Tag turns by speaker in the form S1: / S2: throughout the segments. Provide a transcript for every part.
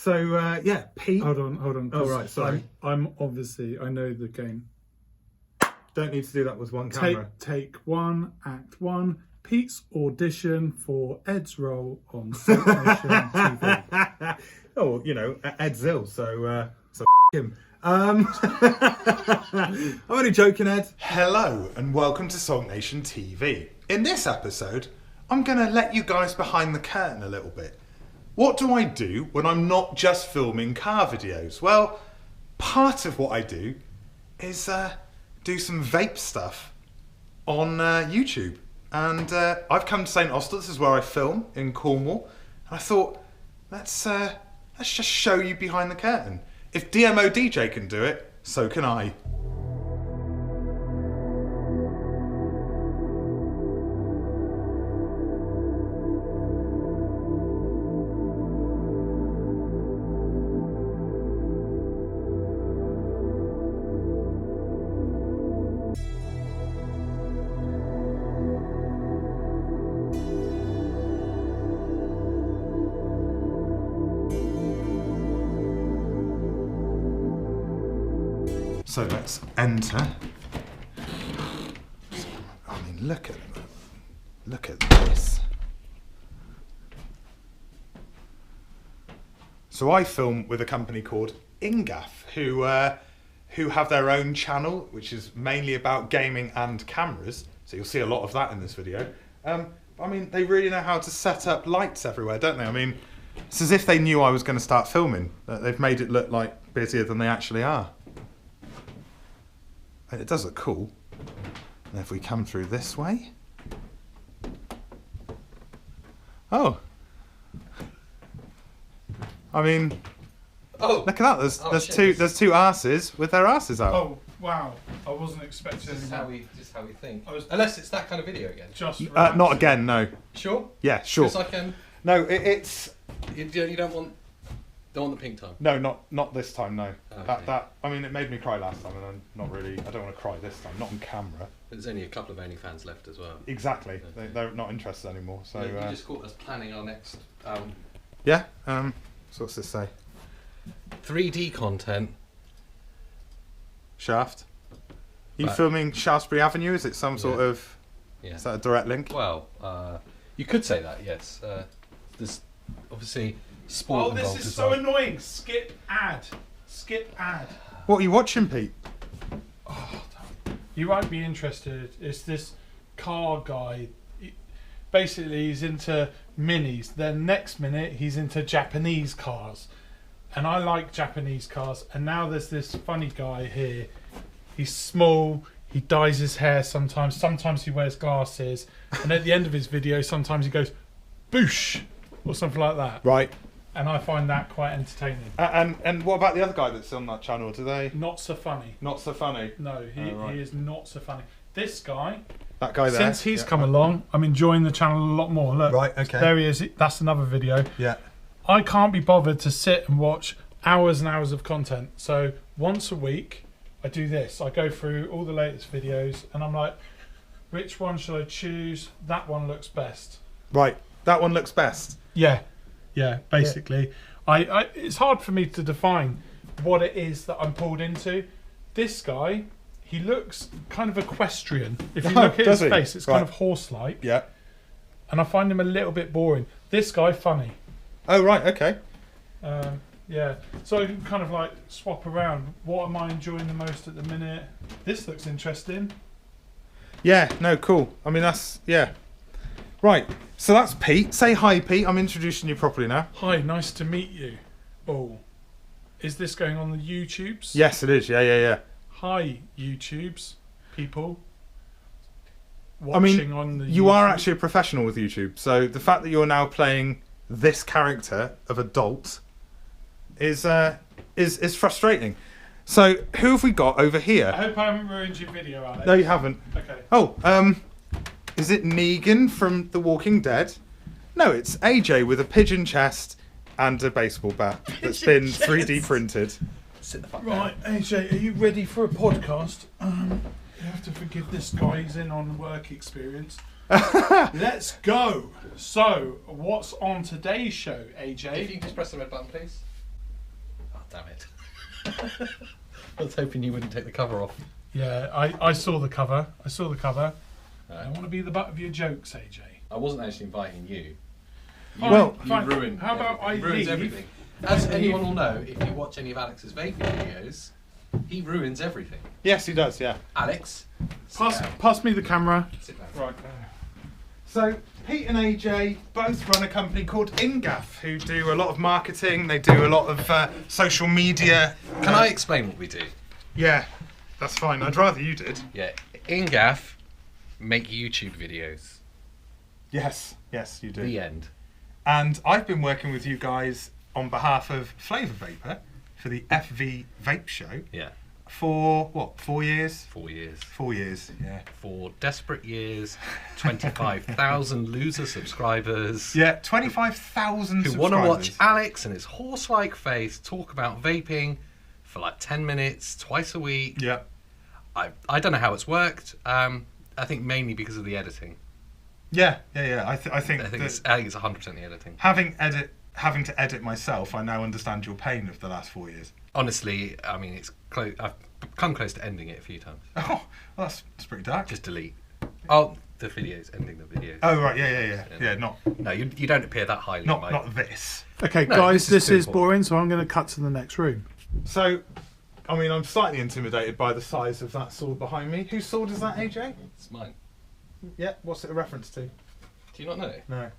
S1: So, yeah, Pete.
S2: Hold on.
S1: Oh, right, sorry.
S2: I'm obviously, I know the game.
S1: Don't need to do that with one camera.
S2: Take one, act one. Pete's audition for Ed's role on SULKNATIONtv.
S1: Oh, you know, Ed's ill, so him. I'm only joking, Ed. Hello, and welcome to SHARKTANK. In this episode, I'm going to let you guys behind the curtain a little bit. What do I do when I'm not just filming car videos? Well, part of what I do is do some vape stuff on YouTube. And I've come to St Austell. This is where I film, in Cornwall. And I thought, let's just show you behind the curtain. If DMO DJ can do it, so can I. So let's enter. I mean, look at this. So I film with a company called Ingaff, who have their own channel, which is mainly about gaming and cameras. So you'll see a lot of that in this video. I mean, they really know how to set up lights everywhere, don't they? I mean, it's as if they knew I was going to start filming. They've made it look like busier than they actually are. And it does look cool. And if we come through this way. Oh. I mean, look at that. There's two arses with their arses out.
S2: Oh wow! I wasn't expecting.
S3: Just how we think. Unless it's that kind of video again.
S2: Just
S1: not again. No.
S3: Sure.
S1: Yeah, sure.
S3: Because I can.
S1: No, it's.
S3: You don't want the pink time.
S1: No, not this time. No.
S3: Okay.
S1: That. I mean, it made me cry last time, and I'm not really. I don't want to cry this time. Not on camera.
S3: There's only a couple of OnlyFans left as well.
S1: Exactly. They're not interested anymore. So.
S3: You just caught us planning our next album.
S1: Yeah. So what's this say?
S3: 3D content.
S1: Shaft. Are you filming Shaftesbury Avenue? Is it some sort of?
S3: Yeah.
S1: Is that a direct link?
S3: Well, you could say that. Yes. There's obviously sport involved.
S2: Oh, this is so annoying. Skip ad.
S1: What are you watching, Pete?
S2: Oh, you won't be interested. It's this car guy. Basically, he's into minis. Then next minute, he's into Japanese cars. And I like Japanese cars. And now there's this funny guy here. He's small. He dyes his hair sometimes. Sometimes he wears glasses. And at the end of his video, sometimes he goes, boosh, or something like that.
S1: Right.
S2: And I find that quite entertaining.
S1: And what about the other guy that's on that channel? Do they?
S2: Not so funny.
S1: Not so funny.
S2: No, he is not so funny. This guy.
S1: That guy there.
S2: Since he's come along, I'm enjoying the channel a lot more. Look.
S1: Right. Okay.
S2: There he is. That's another video.
S1: Yeah.
S2: I can't be bothered to sit and watch hours and hours of content. So once a week, I do this. I go through all the latest videos, and I'm like, which one should I choose? That one looks best.
S1: Right. That one looks best.
S2: Yeah. Basically, I it's hard for me to define what it is that I'm pulled into. This guy, he looks kind of equestrian. If you look at his face, it's kind of horse-like.
S1: Yeah.
S2: And I find him a little bit boring. This guy, funny.
S1: Oh right. Okay.
S2: Yeah. So I can kind of like swap around. What am I enjoying the most at the minute? This looks interesting.
S1: Yeah. No. Cool. I mean, that's Right. So that's Pete. Say hi, Pete. I'm introducing you properly now.
S2: Hi. Nice to meet you. Oh, is this going on the YouTubes?
S1: Yes, it is. Yeah.
S2: Hi, YouTubes, people.
S1: I mean,
S2: on the
S1: you
S2: YouTube.
S1: are actually a professional with YouTube. So the fact that you're now playing this character of adult is frustrating. So who have we got over here?
S2: I hope I haven't ruined your video, Alex.
S1: No, you haven't.
S2: Okay.
S1: Oh, is it Negan from The Walking Dead? No, it's AJ with a pigeon chest and a baseball bat that's been 3D printed.
S3: Sit the fuck down.
S2: Right, AJ, are you ready for a podcast? You have to forgive this guy, he's in on work experience. Let's go. So, what's on today's show, AJ?
S3: If you can just press the red button, please. damn it. I was hoping you wouldn't take the cover off.
S2: Yeah, I saw the cover. I saw the cover. I
S3: Right.
S2: want to be the butt of your jokes, AJ.
S3: I wasn't actually inviting you.
S2: Fine,
S3: You
S2: fine.
S3: ruined
S2: How about
S3: everything.
S2: I
S3: Ruins
S2: leave?
S3: everything. As anyone will know, if you watch any of Alex's vaping videos, he ruins everything.
S1: Yes, he does. Yeah.
S3: Alex, sit down.
S2: Pass me the camera.
S3: Sit down.
S1: Right. So Pete and AJ both run a company called Ingaff, who do a lot of marketing. They do a lot of social media.
S3: Can I explain what we do?
S1: Yeah, that's fine. I'd rather you did.
S3: Yeah, Ingaff make YouTube videos.
S1: Yes, you do.
S3: The end.
S1: And I've been working with you guys on behalf of Flavour Vapor for the FV Vape Show
S3: Yeah,
S1: for what? 4 years?
S3: 4 years.
S1: 4 years. Yeah.
S3: 4 desperate years, 25,000 loser subscribers.
S1: Yeah. 25,000
S3: Who
S1: subscribers.
S3: want to watch Alex and his horse-like face talk about vaping for like 10 minutes twice a week.
S1: Yeah.
S3: I don't know how it's worked. I think mainly because of the editing.
S1: Yeah. I think
S3: I think it's 100% the editing.
S1: having to edit myself, I now understand your pain of the last 4 years.
S3: Honestly, I mean, it's close. I've come close to ending it a few times.
S1: Oh, well, that's pretty dark.
S3: Just delete. Oh, the videos, ending the videos.
S1: Oh right, yeah. Not
S3: No, you don't appear that highly. in my-
S1: not this.
S2: Okay,
S3: No,
S2: guys,
S3: this is
S2: this is
S3: simple.
S2: boring, so I'm going to cut to the next room.
S1: So, I mean, I'm slightly intimidated by the size of that sword behind me. Whose sword is that, AJ?
S3: It's mine.
S1: Yeah. What's it a reference to?
S3: Do you not know?
S1: No.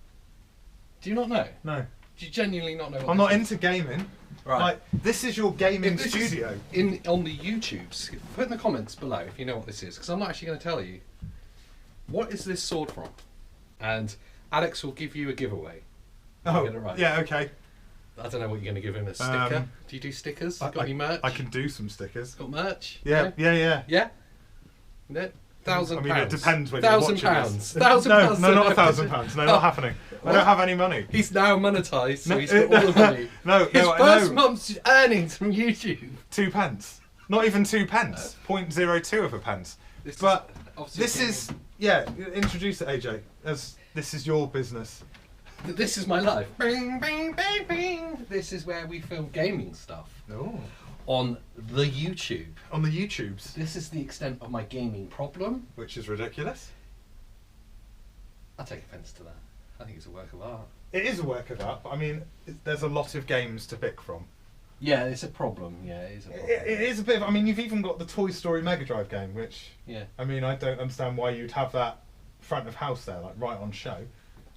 S3: Do you not know?
S1: No.
S3: Do you genuinely not know? What
S1: I'm
S3: this
S1: not
S3: is?
S1: into gaming.
S3: Right.
S1: Like, this is your gaming
S3: If this is
S1: studio.
S3: on the YouTubes, put in the comments below if you know what this is, because I'm not actually going to tell you. What is this sword from? And Alex will give you a giveaway.
S1: Oh,
S3: Get it right.
S1: yeah, okay.
S3: I don't know what you're going to give him. A sticker?
S1: Um,
S3: Do you do stickers?
S1: I-
S3: Got any merch?
S1: I can do some stickers.
S3: Got merch?
S1: Yeah,
S3: No?
S1: yeah.
S3: Yeah? No? £1,000.
S1: I mean, it depends when you're
S3: £1,000.
S1: watching this.
S3: £1,000.
S1: No, not £1,000. No, not happening. I don't have any money.
S3: He's now monetised, so
S1: No,
S3: he's got all the money.
S1: No,
S3: His
S1: no,
S3: first
S1: no.
S3: month's earnings from YouTube.
S1: 2 pence. Not even 2 pence. 0.02 of a pence.
S3: This is
S1: But
S3: obviously
S1: this is, yeah, introduce it, AJ, as this is your business.
S3: This is my life. Bing, bing, bing, bing. This is where we film gaming stuff
S1: Oh.
S3: on the YouTube.
S1: On the YouTubes,
S3: This is the extent of my gaming problem.
S1: which is ridiculous.
S3: I take offence to that. I think it's a work of art.
S1: It is a work of art, but I mean, there's a lot of games to pick from.
S3: Yeah, it's a problem. Yeah, it is a problem.
S1: It is a bit of, I mean, you've even got the Toy Story Mega Drive game, which,
S3: Yeah.
S1: I mean, I don't understand why you'd have that front of house there, like right on show.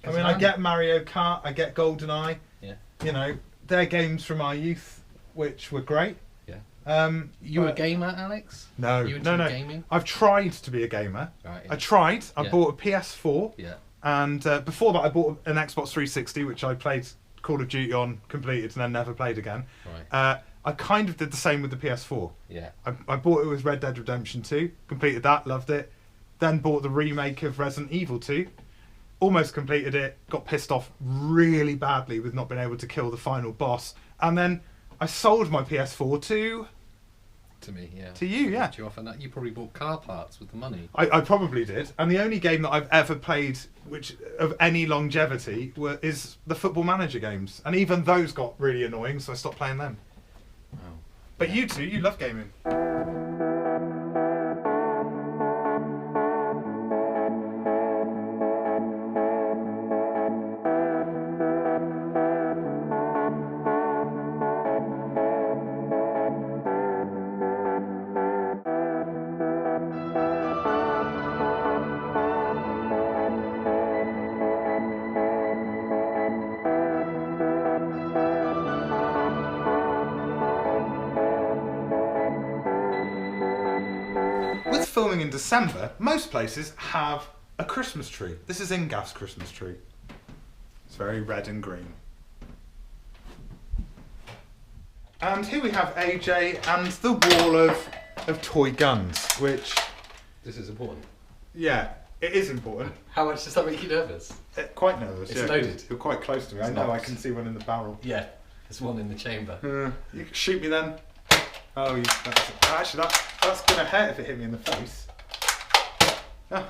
S1: I
S3: 'Cause
S1: mean, I get Mario Kart, I get GoldenEye,
S3: Yeah.
S1: you know, they're games from our youth, which were great.
S3: Yeah. You a
S1: but-
S3: gamer, Alex?
S1: No,
S3: You into
S1: no.
S3: gaming?
S1: I've tried to be a gamer.
S3: Right.
S1: I tried. I
S3: Yeah.
S1: bought a PS4,
S3: Yeah.
S1: and before that, I bought an Xbox 360, which I played Call of Duty on, completed, and then never played again.
S3: Right.
S1: I kind of did the same with the PS4.
S3: Yeah.
S1: I bought it with Red Dead Redemption 2, completed that, loved it. Then bought the remake of Resident Evil 2, almost completed it, got pissed off really badly with not being able to kill the final boss, and then I sold my PS4 to
S3: To me, yeah.
S1: To you, yeah.
S3: Ripped you off on that. You probably bought car parts with the money.
S1: I probably did, and the only game that I've ever played which of any longevity is the Football Manager games, and even those got really annoying, so I stopped playing them.
S3: Wow.
S1: But you two, you love gaming. With filming in December, most places have a Christmas tree. This is Ingaff's Christmas tree. It's very red and green. And here we have AJ and the wall of toy guns, which,
S3: This is important.
S1: yeah, it is important.
S3: How much does that make you nervous?
S1: Quite nervous.
S3: It's
S1: yeah,
S3: loaded.
S1: You're quite close to me. I
S3: It's
S1: know.
S3: not.
S1: I can see one in the barrel.
S3: Yeah. There's one in the chamber.
S1: You can shoot me then. Oh, actually, that's gonna hurt if it hit me in the face. Ah.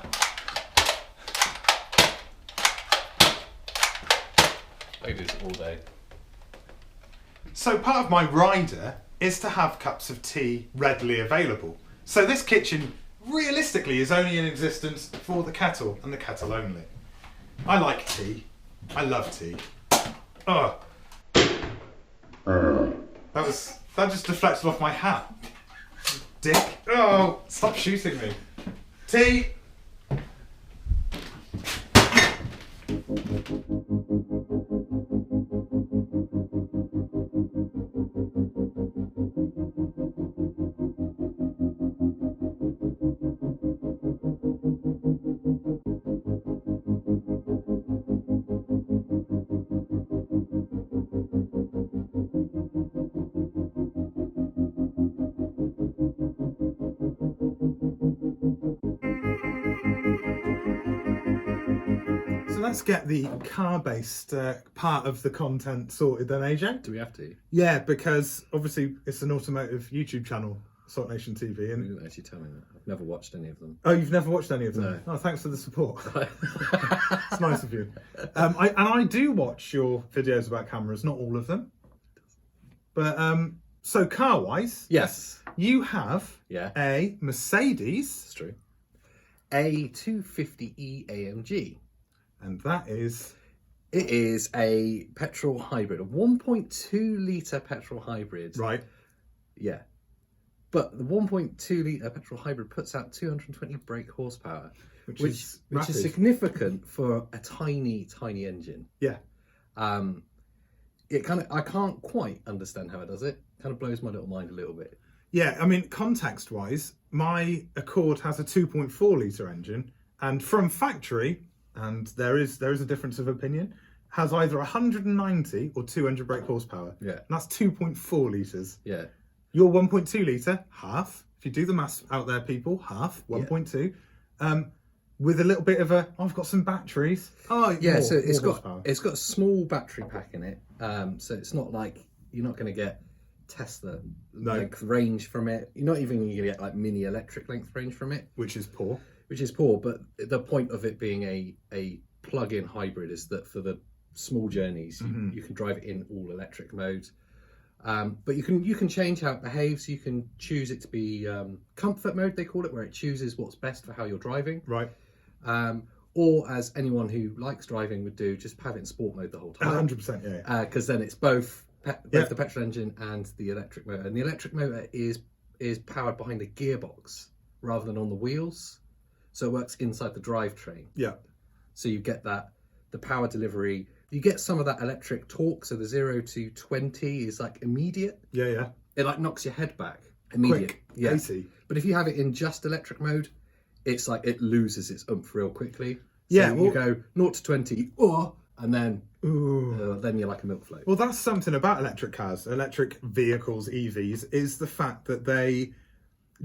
S3: I do this all day.
S1: So part of my rider is to have cups of tea readily available. So this kitchen realistically is only in existence for the kettle and the kettle only. I like tea. I love tea. Oh. That just deflected off my hat. Dick. Oh, stop shooting me. Tea. So let's get the car-based part of the content sorted then, AJ.
S3: Do we have to?
S1: Yeah, because obviously it's an automotive YouTube channel, SHARKTANK,
S3: You
S1: and
S3: didn't actually tell me that. I've never watched any of them.
S1: oh, you've never watched any of them?
S3: No.
S1: Oh, thanks for the support. It's nice of you. I do watch your videos about cameras, not all of them. But so car-wise,
S3: Yes.
S1: you have
S3: Yeah.
S1: a Mercedes,
S3: It's true. A 250e AMG.
S1: and that is
S3: It is a petrol hybrid, a 1.2 litre petrol hybrid.
S1: right.
S3: Yeah. But the 1.2 litre petrol hybrid puts out 220 brake horsepower,
S1: Which
S3: which
S1: is
S3: is
S1: rapid.
S3: significant for a tiny, tiny engine.
S1: Yeah.
S3: I can't quite understand how it does it. Kind of blows my little mind a little bit.
S1: Yeah, I mean, context-wise, my Accord has a 2.4 litre engine, and from factory, and there is a difference of opinion, has either 190 or 200 brake horsepower.
S3: Yeah.
S1: And that's 2.4 litres.
S3: Yeah.
S1: Your 1.2 litre, half. If you do the maths out there, people, half, 1.2. With a little bit of I've got some batteries. Oh,
S3: Yeah,
S1: more,
S3: so it's
S1: more
S3: got
S1: horsepower.
S3: a small battery pack in it. So it's not like you're not going to get Tesla length range from it. You're not even going to get like mini electric length range from it,
S1: Which is poor.
S3: But the point of it being a plug-in hybrid is that for the small journeys you can drive it in all electric mode. But you can change how it behaves. You can choose it to be comfort mode, they call it, where it chooses what's best for how you're driving.
S1: Right.
S3: Or as anyone who likes driving would do, just have it in sport mode the whole time.
S1: 100%, yeah.
S3: Because then it's both the petrol engine and the electric motor. And the electric motor is powered behind a gearbox rather than on the wheels. So it works inside the drivetrain.
S1: Yeah.
S3: So you get the power delivery. You get some of that electric torque. So the 0 to 20 is like immediate.
S1: Yeah, yeah.
S3: It like knocks your head back. Immediate.
S1: Quick,
S3: Yeah.
S1: pacey.
S3: But if you have it in just electric mode, it's like it loses its oomph real quickly. So
S1: Yeah,
S3: you go 0 to 20, and then then you're like a milk float.
S1: Well, that's something about electric cars, electric vehicles, EVs, is the fact that they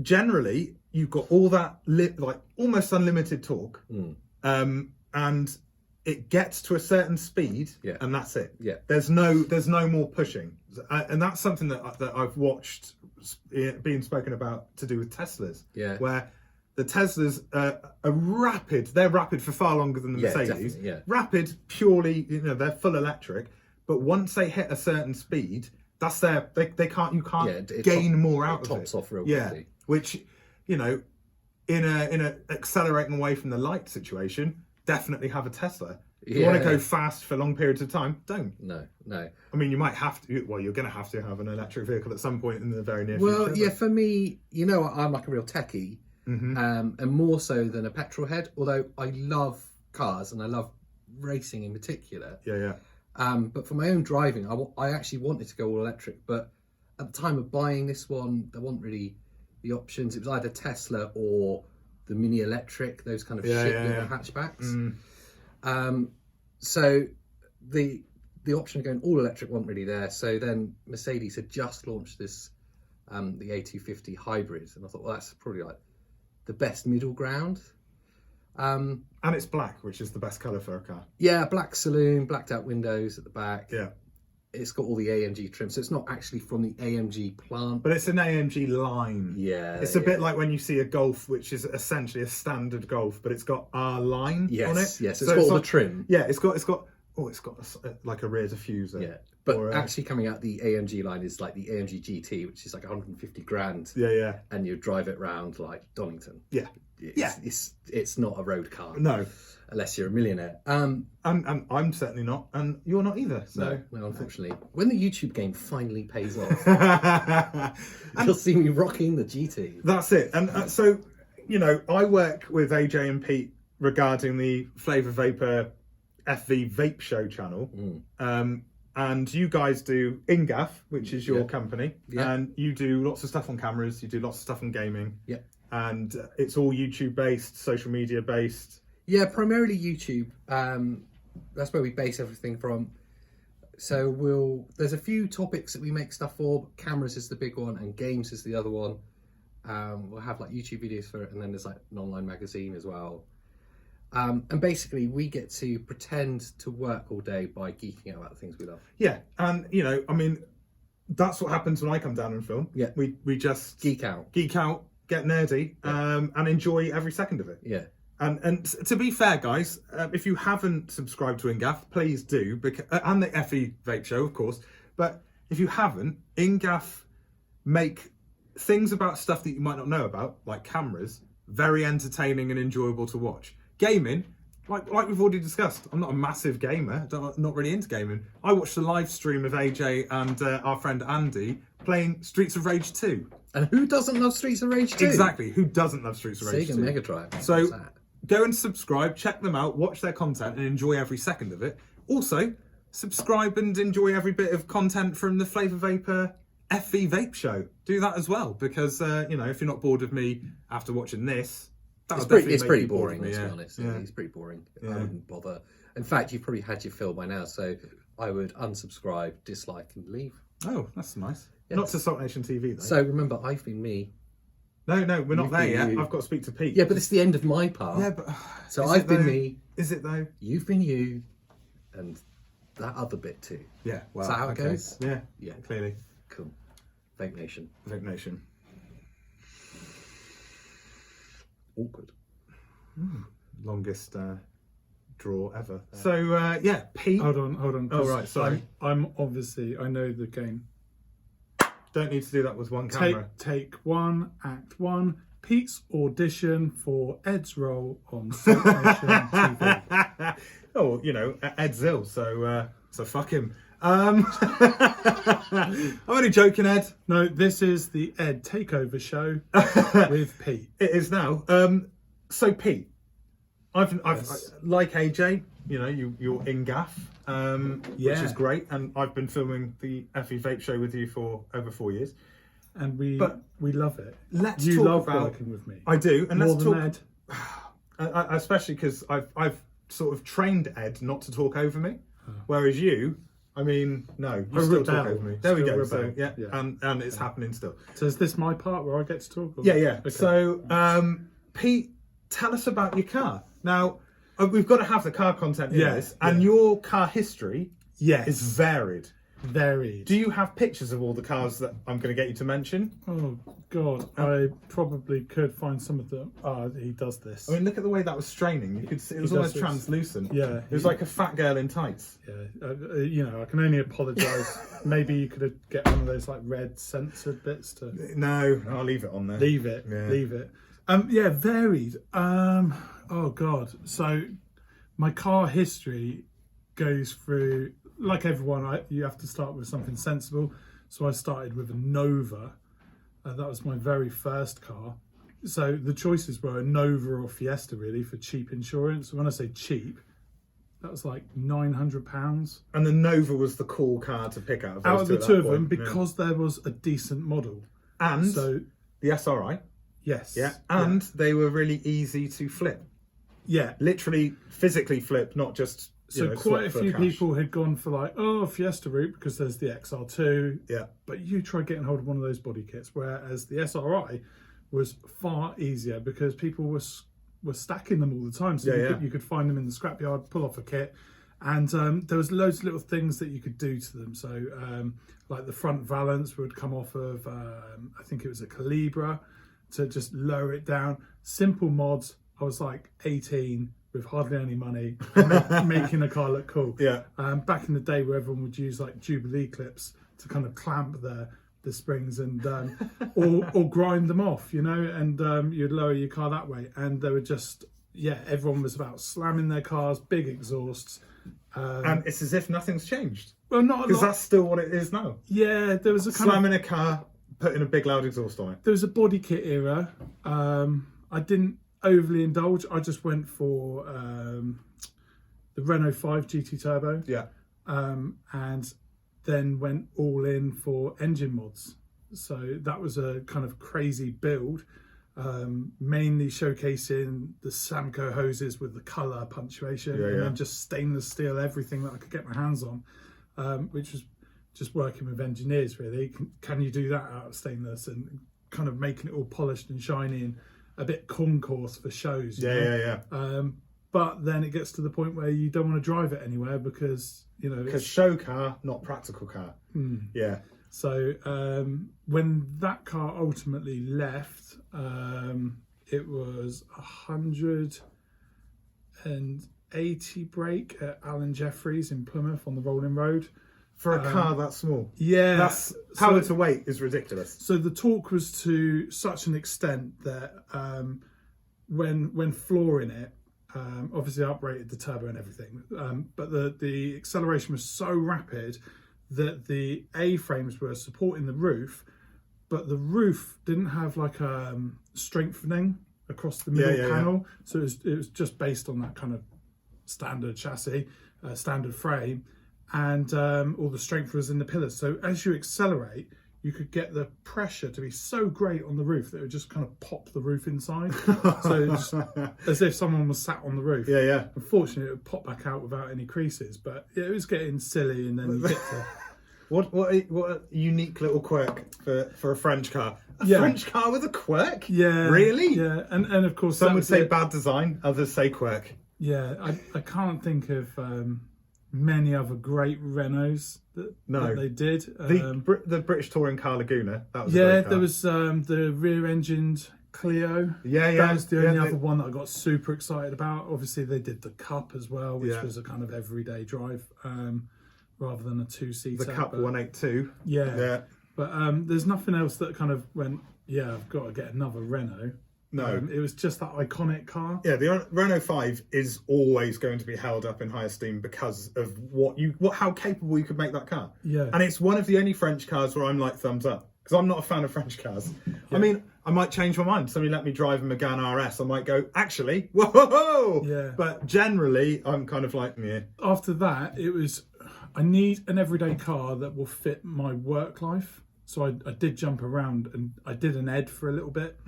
S1: generally, you've got all that like almost unlimited torque, and it gets to a certain speed, and that's it.
S3: Yeah.
S1: There's no more pushing, and that's something that I've watched being spoken about to do with Teslas.
S3: Yeah.
S1: Where the Teslas are rapid. They're rapid for far longer than the Mercedes.
S3: Definitely, yeah.
S1: Rapid, purely, they're full electric. But once they hit a certain speed, that's their. You can't gain more out of it.
S3: Tops off real
S1: Yeah,
S3: quickly.
S1: which, in a accelerating away from the light situation, definitely have a Tesla. If you want to go fast for long periods of time, don't.
S3: No.
S1: I mean, you might have to. Well, you're going to have an electric vehicle at some point in the very near
S3: Well,
S1: future.
S3: yeah, for me, I'm like a real techie, and more so than a petrol head. Although I love cars and I love racing in particular.
S1: Yeah.
S3: But for my own driving, I actually wanted to go all electric. But at the time of buying this one, there weren't really the options. It was either Tesla or the mini electric, those kind of little hatchbacks. So the option of going all electric wasn't really there. So then Mercedes had just launched this the A250 hybrid, and I thought, well, that's probably like the best middle ground.
S1: And it's black, which is the best colour for a car.
S3: Yeah, black saloon, blacked out windows at the back.
S1: Yeah.
S3: It's got all the AMG trim, so it's not actually from the AMG plant.
S1: But it's an AMG line.
S3: Yeah.
S1: It's a bit like when you see a Golf, which is essentially a standard Golf, but it's got our line on it.
S3: Yes, it's got all the trim.
S1: Yeah, it's got it's got like a rear diffuser.
S3: Yeah. But
S1: or,
S3: actually coming out the AMG line is like the AMG GT, which is like 150 grand.
S1: Yeah.
S3: And you drive it around like Donington.
S1: Yeah.
S3: It's not a road car.
S1: No.
S3: Unless you're a millionaire.
S1: And I'm certainly not, and you're not either. So
S3: no, unfortunately. When the YouTube game finally pays off, you'll see me rocking the GT.
S1: That's it. And so, you know, I work with AJ and Pete regarding the Flavour Vapor FV Vape Show channel. And you guys do Ingaff, which is your company. Yeah. And you do lots of stuff on cameras, you do lots of stuff on gaming.
S3: Yeah.
S1: And it's all YouTube based, social media based.
S3: Yeah, primarily YouTube. That's where we base everything from. So there's a few topics that we make stuff for. Cameras is the big one, and games is the other one. We'll have like YouTube videos for it, and then there's like an online magazine as well. And basically, we get to pretend to work all day by geeking out about the things we love.
S1: Yeah, and you know, I mean, that's what happens when I come down and film.
S3: Yeah,
S1: we just
S3: geek out,
S1: get nerdy, and enjoy every second of it.
S3: Yeah.
S1: And to be fair, guys, if you haven't subscribed to Ingaff, please do, and the FE Vape Show, of course. But if you haven't, Ingaff make things about stuff that you might not know about, like cameras, very entertaining and enjoyable to watch. Gaming, like we've already discussed, I'm not a massive gamer, not really into gaming. I watched a live stream of AJ and our friend Andy playing Streets of Rage 2.
S3: And who doesn't love Streets of Rage 2?
S1: Exactly, who doesn't love Streets of Rage 2?
S3: Sega Mega Drive.
S1: So go and subscribe, check them out, watch their content and enjoy every second of it. Also, subscribe and enjoy every bit of content from the Flavour Vapor FV Vape Show. Do that as well, because, you know, if you're not bored of me after watching this,
S3: it's pretty boring, let's be honest. Yeah. It's pretty boring. I wouldn't bother. In fact, you've probably had your fill by now, so I would unsubscribe, dislike and leave.
S1: Oh, that's nice. Yes. Not to SHARKTANK, though.
S3: So remember, I've been me.
S1: No, we're not there yet. I've got to speak to Pete.
S3: Yeah, but it's the end of my part.
S1: Yeah, but
S3: so I've been me.
S1: Is it though?
S3: You've been you, and that other bit too.
S1: Yeah. Well,
S3: is that how it goes?
S1: Yeah. Clearly.
S3: Cool. Vape Nation. Awkward.
S1: Longest draw ever. So Pete.
S2: Hold on.
S1: Oh right, sorry.
S2: I'm obviously, I know the game.
S1: Don't need to do that with one camera.
S2: Take one, act one. Pete's audition for Ed's role on SULKNATIONtv.
S1: Oh, you know, Ed's ill, so fuck him. I'm only joking, Ed.
S2: No, this is the Ed takeover show with Pete.
S1: It is now. So Pete, I've like AJ, you know, you're in gaff, which is great, and I've been filming the FE Vape Show with you for over 4 years,
S2: and we love it.
S1: You love
S2: working with me.
S1: I do, and
S2: more than Ed,
S1: especially because I've sort of trained Ed not to talk over me, whereas you. I mean, no, you still talk over me. There we go. So yeah, and it's happening still.
S2: So is this my part where I get to talk? Or?
S1: Yeah. Okay. So Pete, tell us about your car. Now we've got to have the car content in this, and your car history is varied. Do you have pictures of all the cars that I'm going to get you to mention?
S2: Oh God, I probably could find some of them. He does this.
S1: I mean, look at the way that was straining. You could see it was almost translucent.
S2: Yeah,
S1: it was like a fat girl in tights.
S2: Yeah, you know, I can only apologise. Maybe you could get one of those like red censored bits to.
S1: No, I'll leave it on there.
S2: Leave it. Yeah, varied. Oh God, so my car history goes through. Like everyone, you have to start with something sensible. So I started with a Nova. That was my very first car. So the choices were a Nova or Fiesta, really, for cheap insurance. When I say cheap, that was like £900.
S1: And the Nova was the cool car to pick out
S2: of the two of them, because there was a decent model.
S1: And so the SRI.
S2: Yes.
S1: Yeah. And they were really easy to flip.
S2: Yeah.
S1: Literally physically flip, not just...
S2: So quite a few people had gone for like, Fiesta route because there's the XR2.
S1: Yeah.
S2: But you try getting hold of one of those body kits, whereas the SRI was far easier because people were stacking them all the time. So you could find them in the scrapyard, pull off a kit, and there was loads of little things that you could do to them. So like the front valance would come off of, I think it was a Calibra, to just lower it down. Simple mods. I was like 18. with hardly any money, and making a car look cool.
S1: Yeah.
S2: Back in the day where everyone would use like Jubilee clips to kind of clamp the springs and or grind them off, you know, and you'd lower your car that way. And they were just, everyone was about slamming their cars, big exhausts.
S1: And it's as if nothing's changed.
S2: Well, not a lot.
S1: Because that's still what it is now.
S2: Yeah, there was a kind
S1: slamming a car, putting a big loud exhaust on it.
S2: There was a body kit era. I didn't overly indulge. I just went for the Renault 5 GT Turbo.
S1: Yeah.
S2: And then went all in for engine mods. So that was a kind of crazy build, mainly showcasing the Samco hoses with the colour punctuation, and then just stainless steel everything that I could get my hands on, which was just working with engineers really. Can you do that out of stainless and kind of making it all polished and shiny and a bit concourse for shows? You know? But then it gets to the point where you don't want to drive it anywhere because, you know...
S1: Because show car, not practical car. Yeah.
S2: So when that car ultimately left, it was 180 brake at Alan Jeffries in Plymouth on the Rolling Road.
S1: For a car that small?
S2: Yeah.
S1: That's power to weight is ridiculous.
S2: So the torque was to such an extent that when flooring it, obviously I uprated the turbo and everything, but the acceleration was so rapid that the A-frames were supporting the roof, but the roof didn't have like a strengthening across the middle panel. So it was just based on that kind of standard chassis, standard frame, and all the strength was in the pillars. So as you accelerate, you could get the pressure to be so great on the roof that it would just kind of pop the roof inside. So just, as if someone was sat on the roof.
S1: Yeah.
S2: Unfortunately, it would pop back out without any creases, but it was getting silly, and then you get to...
S1: What a unique little quirk for a French car. A French car with a quirk?
S2: Yeah.
S1: Really?
S2: Yeah, and of course...
S1: Some would say bad design, others say quirk.
S2: Yeah, I can't think of many other great Renaults that they did.
S1: The British touring car Laguna, that was a great car.
S2: There was the rear-engined Clio.
S1: That
S2: was the only other one that I got super excited about. Obviously, they did the Cup as well, which was a kind of everyday drive, rather than a two-seater.
S1: The Cup 182.
S2: Yeah. But there's nothing else that kind of went, I've got to get another Renault.
S1: No.
S2: It was just that iconic car.
S1: Yeah, the Renault 5 is always going to be held up in high esteem because of how capable you could make that car.
S2: Yeah.
S1: And it's one of the only French cars where I'm like thumbs up, because I'm not a fan of French cars. Yeah. I mean, I might change my mind. Somebody let me drive a Megane RS. I might go, actually, whoa!
S2: Yeah.
S1: But generally, I'm kind of like, yeah.
S2: After that, it was, I need an everyday car that will fit my work life. So I did jump around, and I did an ed for a little bit.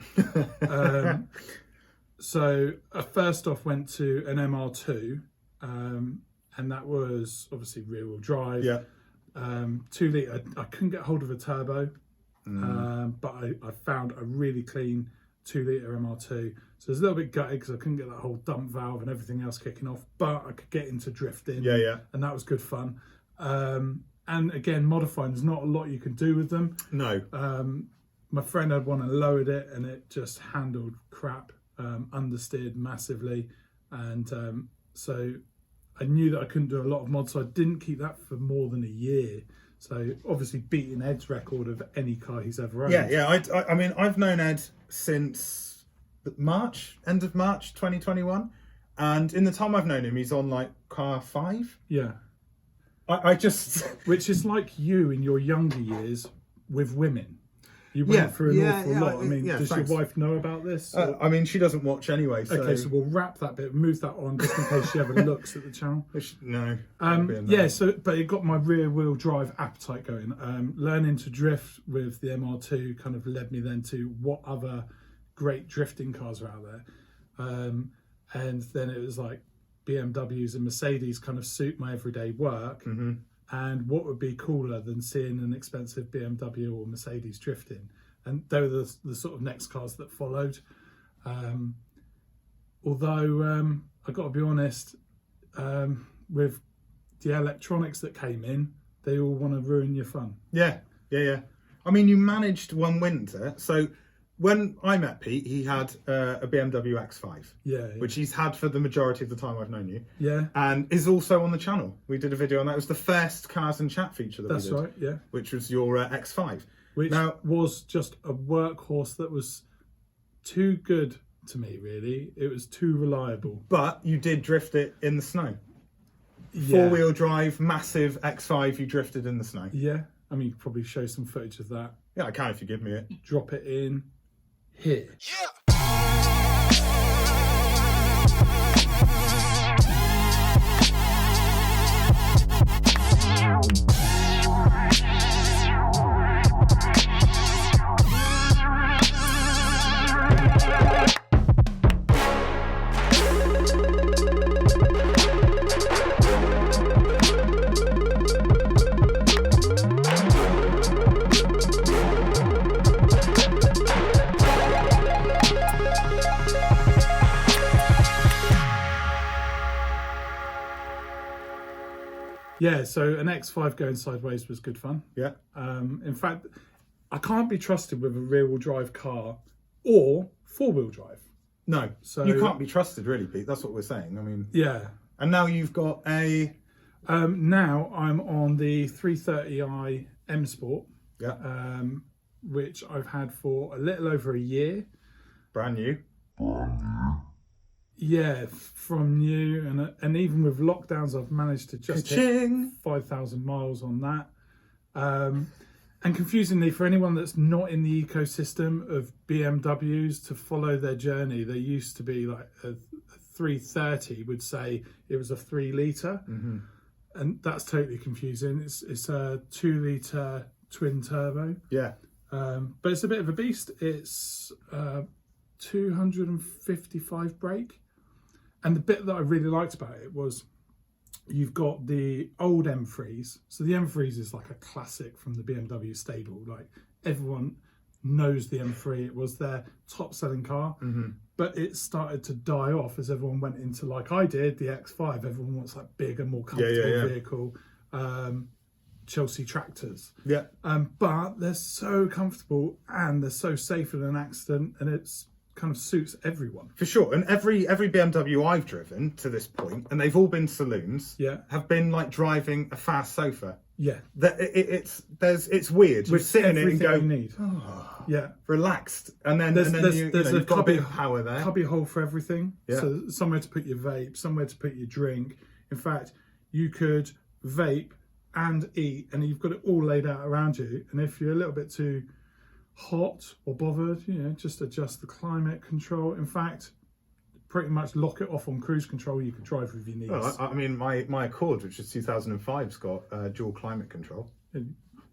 S2: So I first off went to an MR2, and that was obviously rear-wheel drive.
S1: Yeah.
S2: 2 litre. I couldn't get hold of a turbo, but I found a really clean 2 litre MR2. So it was a little bit gutted because I couldn't get that whole dump valve and everything else kicking off, but I could get into drifting.
S1: Yeah.
S2: And that was good fun. And again, modifying, there's not a lot you can do with them.
S1: No.
S2: My friend had one and lowered it, and it just handled crap, understeered massively. And so I knew that I couldn't do a lot of mods, so I didn't keep that for more than a year. So obviously beating Ed's record of any car he's ever owned.
S1: Yeah. I mean, I've known Ed since end of March 2021. And in the time I've known him, he's on like car 5.
S2: Yeah.
S1: I just...
S2: Which is like you in your younger years with women. You went through an awful lot. I mean, does your wife know about this?
S1: I mean, she doesn't watch anyway. So...
S2: Okay, so we'll wrap that bit, move that on, just in case she ever looks at the channel.
S1: No.
S2: But it got my rear-wheel drive appetite going. Learning to drift with the MR2 kind of led me then to what other great drifting cars are out there. And then it was like, BMWs and Mercedes kind of suit my everyday work.
S1: Mm-hmm.
S2: And what would be cooler than seeing an expensive BMW or Mercedes drifting? And they were the sort of next cars that followed. Although I got to be honest, with the electronics that came in, they all want to ruin your fun.
S1: Yeah. I mean, you managed one winter, so when I met Pete, he had a BMW X5.
S2: Yeah.
S1: Which he's had for the majority of the time I've known you.
S2: Yeah.
S1: And is also on the channel. We did a video on that. It was the first Cars and Chat feature that we did.
S2: That's right, yeah.
S1: Which was your X5.
S2: Which was just a workhorse that was too good to me, really. It was too reliable.
S1: But you did drift it in the snow.
S2: Yeah.
S1: 4-wheel drive, massive X5, you drifted in the snow.
S2: Yeah. I mean, you could probably show some footage of that.
S1: Yeah, I can if you give me it.
S2: Drop it in here.
S1: Yeah.
S2: Yeah, so an X5 going sideways was good fun.
S1: Yeah.
S2: In fact, I can't be trusted with a rear-wheel drive car or four-wheel drive.
S1: No,
S2: So
S1: you can't be trusted, really, Pete. That's what we're saying. I mean,
S2: yeah.
S1: and now you've got a
S2: Now I'm on the 330i M Sport,
S1: yeah,
S2: which I've had for a little over a year.
S1: brand new.
S2: Yeah, from new, and even with lockdowns, I've managed to just hit 5,000 miles on that. And confusingly, for anyone that's not in the ecosystem of BMWs to follow their journey, they used to be like a 330 would say it was a 3-litre, and that's totally confusing. It's a 2-litre twin turbo.
S1: Yeah.
S2: But it's a bit of a beast. It's 255 brake. And the bit that I really liked about it was you've got the old M3s. So the M3s is like a classic from the BMW stable. Like everyone knows the M3. It was their top selling car. But it started to die off as everyone went into, like I did, the X5. Everyone wants like bigger, more comfortable vehicle. Chelsea tractors.
S1: Yeah.
S2: But they're so comfortable and they're so safe in an accident, and it's kind of suits everyone.
S1: For sure. And every BMW I've driven to this point, and they've all been saloons, have been like driving a fast sofa.
S2: Yeah.
S1: It's weird. You're sitting in it and go,
S2: you need. Yeah.
S1: relaxed. And then,
S2: there's a
S1: you've got a bit of power there.
S2: Cubby hole for everything.
S1: Yeah.
S2: So somewhere to put your vape, somewhere to put your drink. In fact, you could vape and eat, and you've got it all laid out around you. And if you're a little bit too hot or bothered, just adjust the climate control. In fact, pretty much lock it off on cruise control. You can drive with your knees.
S1: Well, I mean, my Accord, which is 2005's got dual climate control.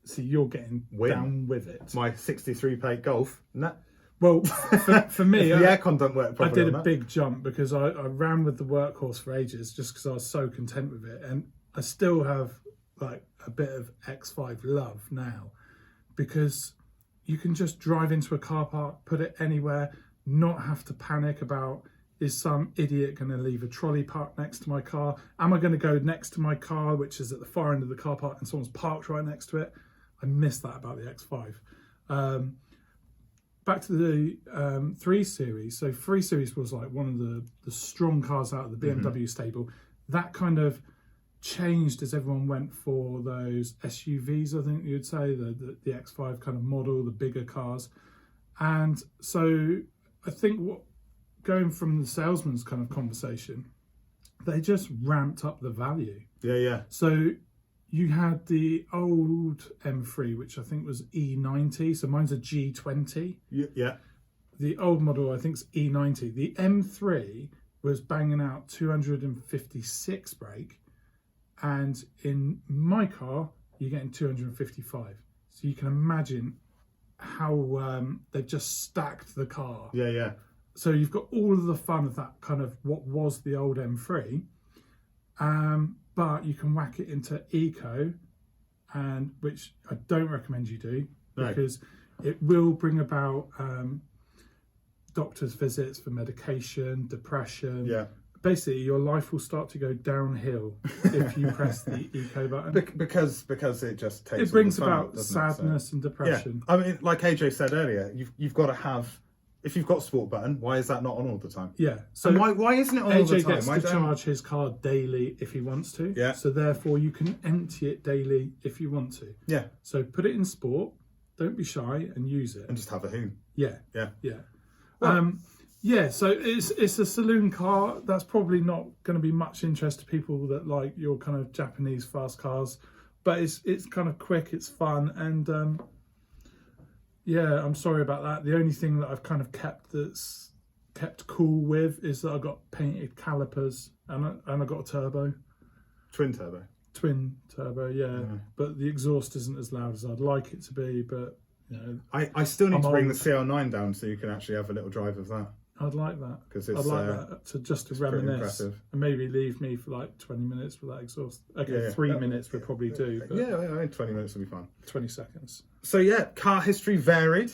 S2: See, you're getting down with it.
S1: My 63 plate Golf, nah.
S2: Well, for me,
S1: the aircon don't work properly.
S2: I did a big jump because I ran with the workhorse for ages just because I was so content with it, and I still have like a bit of X5 love now because you can just drive into a car park, put it anywhere, not have to panic about, is some idiot going to leave a trolley parked next to my car? Am I going to go next to my car, which is at the far end of the car park, and someone's parked right next to it? I miss that about the X5. Back to the 3 Series. So 3 Series was like one of the strong cars out of the BMW stable. That kind of changed as everyone went for those SUVs, I think you'd say, the X5 kind of model, the bigger cars. And so I think going from the salesman's kind of conversation, they just ramped up the value.
S1: Yeah.
S2: So you had the old M3, which I think was E90. So mine's a G20.
S1: Yeah.
S2: The old model, I think, is E90. The M3 was banging out 256 brake. And in my car, you're getting 255. So you can imagine how they've just stacked the car.
S1: Yeah.
S2: So you've got all of the fun of that kind of what was the old M3, but you can whack it into Eco, and which I don't recommend you do because it will bring about doctor's visits for medication, depression, basically your life will start to go downhill if you press the eco button.
S1: Because it just takes.
S2: It brings
S1: all the fun,
S2: about
S1: doesn't it?
S2: sadness and depression.
S1: Yeah, I mean, like AJ said earlier, you've got to have. If you've got sport button, why is that not on all the time?
S2: Yeah.
S1: So why isn't it on all the
S2: AJ
S1: time?
S2: gets
S1: Why
S2: to
S1: don't-
S2: charge his car daily if he wants to.
S1: Yeah.
S2: So therefore you can empty it daily if you want to.
S1: Yeah,
S2: So put it in sport. Don't be shy and use it.
S1: and just have a hoon.
S2: Yeah.
S1: Yeah.
S2: Yeah.
S1: Well-
S2: Yeah, so it's a saloon car. That's probably not going to be much interest to people that like your kind of Japanese fast cars, but it's kind of quick, it's fun, and yeah, I'm sorry about that. The only thing that I've kind of kept cool with is that I got painted calipers and I got a turbo,
S1: Twin turbo.
S2: twin turbo, yeah. But the exhaust isn't as loud as I'd like it to be. But you know,
S1: I still need to bring
S2: old.
S1: the CL9 down so you can actually have a little drive of that.
S2: I'd like that.
S1: 'Cause
S2: I'd
S1: it's,
S2: like that to
S1: pretty
S2: reminisce
S1: impressive.
S2: and maybe leave me for like 20 minutes with that exhaust. Okay,
S1: Yeah,
S2: 3
S1: that-
S2: minutes would probably do, but
S1: Yeah, I mean, 20 minutes will be fine.
S2: 20 seconds.
S1: So yeah, car history varied.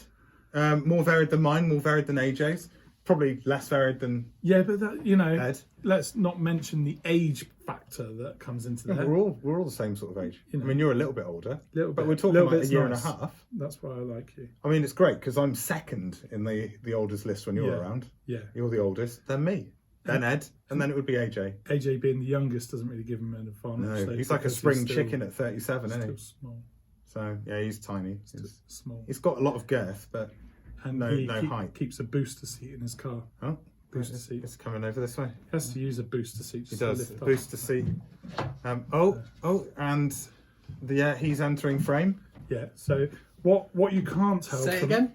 S1: More varied than mine, more varied than AJ's. Probably less varied than
S2: Yeah, but that, you know,
S1: Ed.
S2: let's not mention the age factor that comes into that.
S1: We're all the same sort of age.
S2: You know.
S1: I mean, you're a little bit older,
S2: Little
S1: but
S2: bit.
S1: we're talking
S2: Little
S1: like a
S2: bit's
S1: year
S2: nice.
S1: and a half.
S2: That's why I like you.
S1: I mean, it's great because I'm second in the oldest list when you're
S2: Yeah.
S1: around.
S2: Yeah.
S1: You're the oldest, then me, then Ed, and then it would be AJ.
S2: AJ being the youngest doesn't really give him an advantage.
S1: No,
S2: though,
S1: he's like a
S2: because
S1: spring
S2: he's still-
S1: chicken at 37, isn't
S2: still
S1: he?
S2: small.
S1: So yeah, he's tiny.
S2: Small.
S1: He's got a lot of girth, but
S2: And
S1: no
S2: he
S1: height.
S2: keeps a booster seat in his car.
S1: oh,
S2: Booster seat.
S1: it's coming over this way.
S2: He has to use a booster seat.
S1: He
S2: just to
S1: does.
S2: lift up.
S1: Booster seat. And he's entering frame.
S2: Yeah. So what you can't tell
S3: Say it
S2: from
S3: again.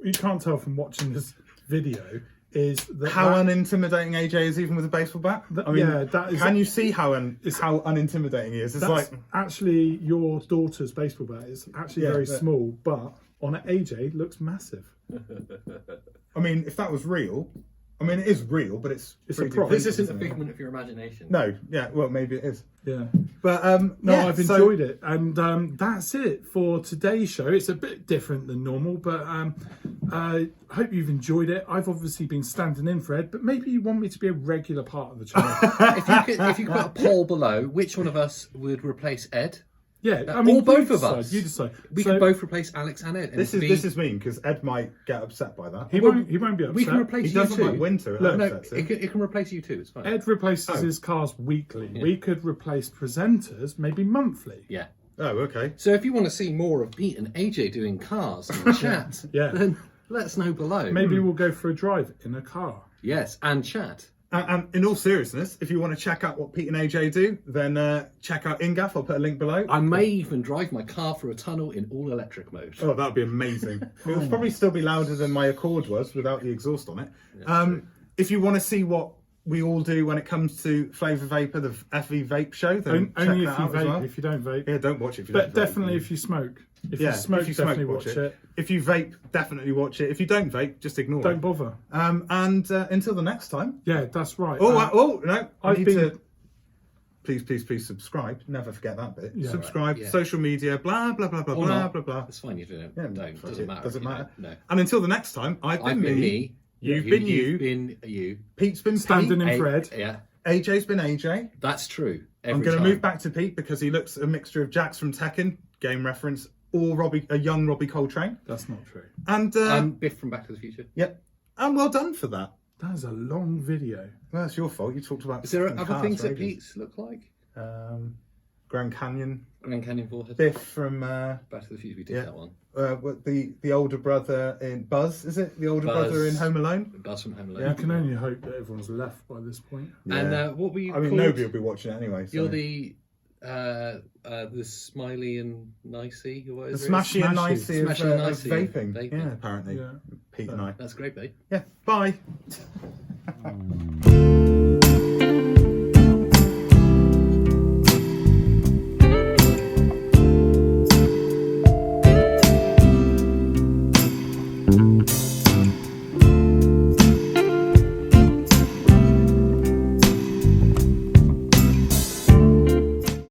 S2: you can't tell from watching this video is that
S1: How unintimidating AJ is even with a baseball bat. I mean,
S2: yeah, that is-
S1: can you see how unintimidating he is? It's
S2: that's
S1: like,
S2: actually your daughter's baseball bat. It's actually
S1: Yeah,
S2: very
S1: but-
S2: small, but on an AJ looks massive.
S1: I mean, if that was real, I mean, it is real, but it's
S2: a
S1: pretty
S2: prop.
S3: This
S1: defensive,
S3: isn't a
S1: isn't it?
S3: figment of your imagination.
S1: No, yeah, well, maybe it is.
S2: Yeah.
S1: But
S2: No,
S1: yeah,
S2: I've
S1: so-
S2: enjoyed it, and that's it for today's show. It's a bit different than normal, but I hope you've enjoyed it. I've obviously been standing in for Ed, but maybe you want me to be a regular part of the channel.
S3: If you could put a poll below, which one of us would replace Ed?
S2: Yeah, I
S3: Or
S2: mean,
S3: both
S2: you
S3: of
S2: decide,
S3: us.
S2: You decide.
S3: We
S2: So
S3: could both replace Alex and Ed. And
S1: This
S3: it'd
S1: is mean because Ed might get upset by that.
S2: He won't be upset.
S3: We can replace
S1: He
S3: you
S1: doesn't
S3: too.
S1: like winter. It
S3: No,
S1: upsets him.
S3: it can replace you too. It's fine.
S2: Ed replaces his cars weekly. We could replace presenters maybe monthly.
S3: Yeah.
S1: Oh, okay.
S3: So if you want to see more of Pete and AJ doing cars and chat,
S2: Yeah.
S3: then let us know below.
S2: Maybe we'll go for a drive in a car.
S3: Yes, and chat.
S1: And in all seriousness, if you want to check out what Pete and AJ do, then check out Ingaf. I'll put a link below.
S3: I may even drive my car through a tunnel in all electric mode.
S1: Oh, that would be amazing. It would probably still be louder than my Accord was without the exhaust on it. If you want to see what we all do when it comes to Flavour Vapor, the FV Vape show, then
S2: Only
S1: check
S2: if
S1: that
S2: you
S1: out as
S2: vape.
S1: well.
S2: If you don't vape,
S1: Yeah, don't watch it if you
S2: but
S1: don't vape.
S2: definitely if you smoke. If
S1: Yeah,
S2: you smoke,
S1: if you smoke,
S2: definitely watch it.
S1: If you vape, definitely watch it. If you don't vape, just ignore
S2: Don't
S1: it.
S2: bother.
S1: And until the next time.
S2: Yeah, that's right.
S1: No! I
S2: I've
S1: need
S2: been-
S1: to. Please subscribe. Never forget that bit.
S2: Yeah.
S1: Subscribe,
S3: Right, yeah.
S1: social media, blah blah blah blah
S3: Or
S1: blah
S3: not.
S1: blah blah.
S3: It's fine if you don't.
S1: Yeah,
S3: Don't.
S1: fuck
S3: Doesn't
S1: it,
S3: matter.
S1: doesn't
S3: you know.
S1: matter.
S3: No.
S1: And until the next time, I've been me. You've been you.
S3: You've been you.
S1: Pete's been
S2: Standing
S1: Pete.
S2: in for Ed.
S3: Yeah,
S1: AJ's been AJ.
S3: that's true.
S1: I'm going to move back to Pete because he looks a mixture of Jax from Tekken, game reference, or a young Robbie Coltrane.
S2: That's not true.
S1: And
S3: Biff from Back to the Future.
S1: yep, and well done for that.
S2: That is a long video.
S1: Well, that's your fault. You talked about.
S3: Is there
S1: fucking
S3: other
S1: cars
S3: things
S1: for
S3: that
S1: ages.
S3: Pete's look like?
S1: Grand Canyon,
S3: Grand Canyon forehead.
S1: Biff from
S3: Back to the Future. We did
S1: yeah.
S3: that one.
S1: What the older brother in Buzz, is it? The older
S3: Buzz.
S1: brother in Home Alone?
S3: Buzz from Home Alone.
S2: You can only hope that everyone's left by this point.
S3: And what were you?
S1: I mean,
S3: called?
S1: nobody will be watching it anyway. So.
S3: You're the Smiley and Nicey. Or
S1: the
S3: whatever it is.
S1: smashy and nicey of,
S3: Smashy and
S1: of
S3: nicey
S1: vaping.
S3: of vaping.
S1: Yeah, apparently.
S2: Yeah.
S1: Pete and I.
S3: That's great, babe.
S1: Yeah, bye.